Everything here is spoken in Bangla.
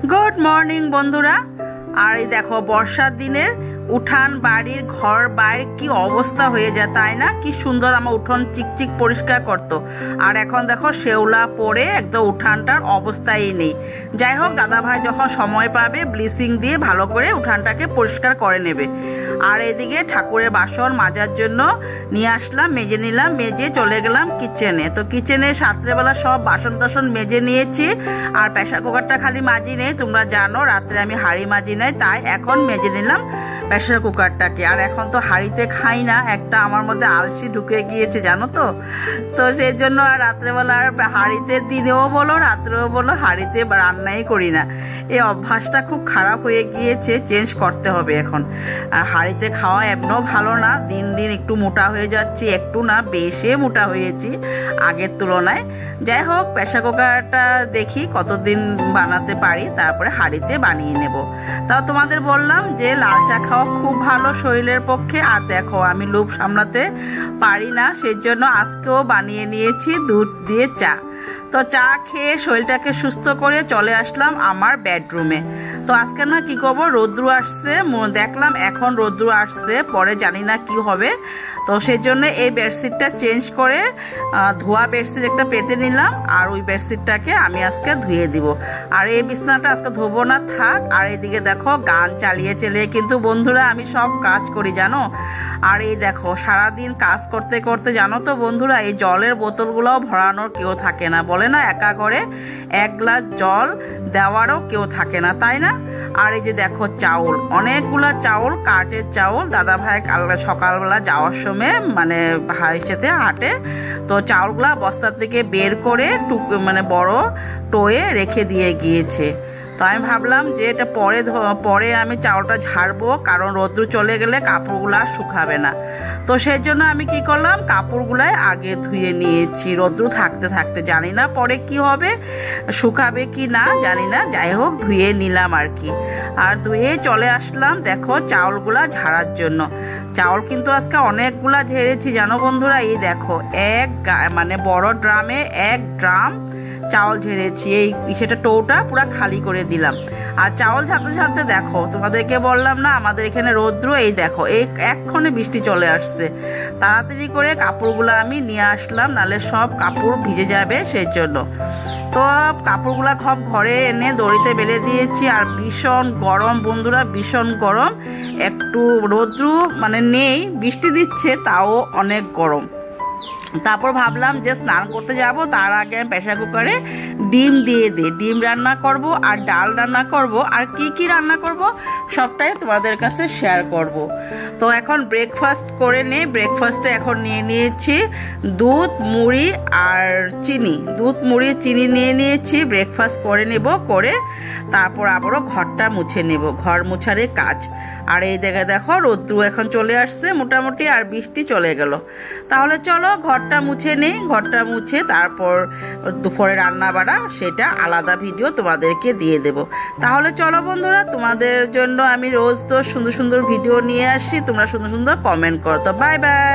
গুড মর্নিং বন্ধুরা। আর এই দেখো বর্ষার দিনের উঠান বাড়ির ঘর বাইরে কি অবস্থা হয়ে যায়, তাই না? কি সুন্দর আমার উঠোন চিকচিক পরিষ্কার করতো, আর এখন দেখো শেওলা পড়ে একদম উঠানটার অবস্থাই নেই। যাই হোক, দাদা ভাই যখন সময় পাবে ব্লিচিং দিয়ে ভালো করে উঠানটাকে পরিষ্কার করে নেবে। আর এদিকে ঠাকুরের বাসন মাজার জন্য নিয়ে আসলাম, মেজে নিলাম, মেজে চলে গেলাম কিচেনে। তো কিচেনে রাত্রেবেলা সব বাসন টাসন মেজে নিয়েছি, আর প্রেসার কুকারটা খালি মাজি নেই, তোমরা জানো রাত্রে আমি হাঁড়ি মাজি নাই, তাই এখন মেজে নিলাম প্রেসার কুকারটাকে। আর এখন তো হাঁড়িতে খাই না, একটা আমার মধ্যে আলসি ঢুকে গিয়েছে জানো তো। তো সেই জন্য আর রাত্রেবেলা আর হাঁড়িতে, দিনেও বলো রাত্রেও বলো, হাঁড়িতে রান্নাই করি না। এই অভ্যাসটা খুব খারাপ হয়ে গিয়েছে, চেঞ্জ করতে হবে এখন। আর হাঁড়িতে খাওয়া এমনও ভালো না, দিন দিন একটু মোটা হয়ে যাচ্ছি, একটু না বেশি মোটা হয়েছি আগের তুলনায়। যাই হোক, প্রেসার কুকারটা দেখি কতদিন বানাতে পারি, তারপরে হাঁড়িতে বানিয়ে নেব। তাও তোমাদের বললাম যে লাল চা খাওয়া খুব ভালো শরীরের পক্ষে। আর দেখো আমি লোভ সামলাতে পারি না, সেই জন্য আজকেও বানিয়ে নিয়েছি দুধ দিয়ে চা। তো চা খেয়ে শরীরটাকে সুস্থ করে চলে আসলাম আমার বেডরুমে। তো আজকে না কি করবো, রৌদ্র আসছে, দেখলাম এখন রৌদ্র আসছে, পরে জানি না কি হবে। তো সেই জন্য এই বেডশিটটা চেঞ্জ করে ধোয়া বেডশিট একটা পেতে নিলাম, আর ওই বেডশিটটাকে আমি আজকে ধুয়ে দিব। আর এই বিছানাটা আজকে ধোবো না, থাক। আর এইদিকে দেখো গান চালিয়ে চালিয়ে কিন্তু বন্ধুরা আমি সব কাজ করি জানো। আর এই দেখো সারাদিন কাজ করতে করতে জানো তো বন্ধুরা, এই জলের বোতলগুলোও ভরানোর কেউ থাকে না, বলে না একা করে এক গ্লাস জল দেওয়ারও কেউ থাকে না, তাই না? আর এই যে দেখো চাউল, অনেকগুলা চাউল, কাঠের চাউল, দাদা ভাই সকালবেলা যাওয়ার সময় মানে ভাইয়ের সাথে হাটে, তো চাউলগুলা বস্তা থেকে বের করে মানে বড় টোয়ে রেখে দিয়ে গিয়েছে। তো আমি ভাবলাম যে এটা পরে আমি চাউলটা ঝাড়বো, কারণ রৌদ্র চলে গেলে কাপড়গুলো আর শুকাবে না। তো সেই জন্য আমি কি করলাম, কাপড়গুলাই আগে ধুয়ে নিয়েছি রৌদ্র থাকতে থাকতে। জানি না পরে কি হবে, শুকাবে কি না জানি না, যাই হোক ধুয়ে নিলাম আর কি। আর ধুয়ে চলে আসলাম দেখো চাউলগুলা ঝাড়ার জন্য। চাউল কিন্তু আজকে অনেকগুলা ঝেড়েছি জানো বন্ধুরা। এই দেখো মানে বড় ড্রামে 1 ড্রাম চাউল ঝেড়েছি, এই সেটা টোটা পুরো খালি করে দিলাম। আর চাউল ঝাড়তে ঝাড়তে দেখো তোমাদেরকে বললাম না আমাদের এখানে রৌদ্র, এই দেখো এই এক্ষণে বৃষ্টি চলে আসছে। তাড়াতাড়ি করে কাপড়গুলো আমি নিয়ে আসলাম, নাহলে সব কাপড় ভিজে যাবে, সেই জন্য। তো কাপড়গুলো সব ঘরে এনে দড়িতে বেঁধে দিয়েছি। আর ভীষণ গরম বন্ধুরা, ভীষণ গরম, একটু রৌদ্র মানে নেই, বৃষ্টি দিচ্ছে তাও অনেক গরম। তারপর ভাবলাম যে স্নান করতে যাব, তার আগে আমি প্রেসার কুকারে ডিম দিয়ে দিই, ডিম রান্না করব আর ডাল রান্না করব, আর কি কি রান্না করব সবটাই তোমাদের কাছে শেয়ার করব। তো এখন ব্রেকফাস্ট করে নিই। ব্রেকফাস্টে এখন নিয়ে নিয়েছি দুধ মুড়ি আর চিনি, দুধ মুড়ি চিনি নিয়ে নিয়েছি। ব্রেকফাস্ট করে নেব, করে তারপর আবারও ঘরটা মুছে নেব, ঘর মুছারে কাজ। আর এই দেখো রৌদ্র এখন চলে আসছে মোটামুটি, আর বৃষ্টি চলে গেল। তাহলে চলো ঘরটা মুছে নেই, ঘরটা মুছে তারপর দুপুরে রান্না বাড়া সেটা আলাদা ভিডিও তোমাদেরকে দিয়ে দেব। তাহলে চলো বন্ধুরা, তোমাদের জন্য আমি রোজ তো সুন্দর সুন্দর ভিডিও নিয়ে আসি, তোমরা সুন্দর সুন্দর কমেন্ট করো। তো বাই বাই।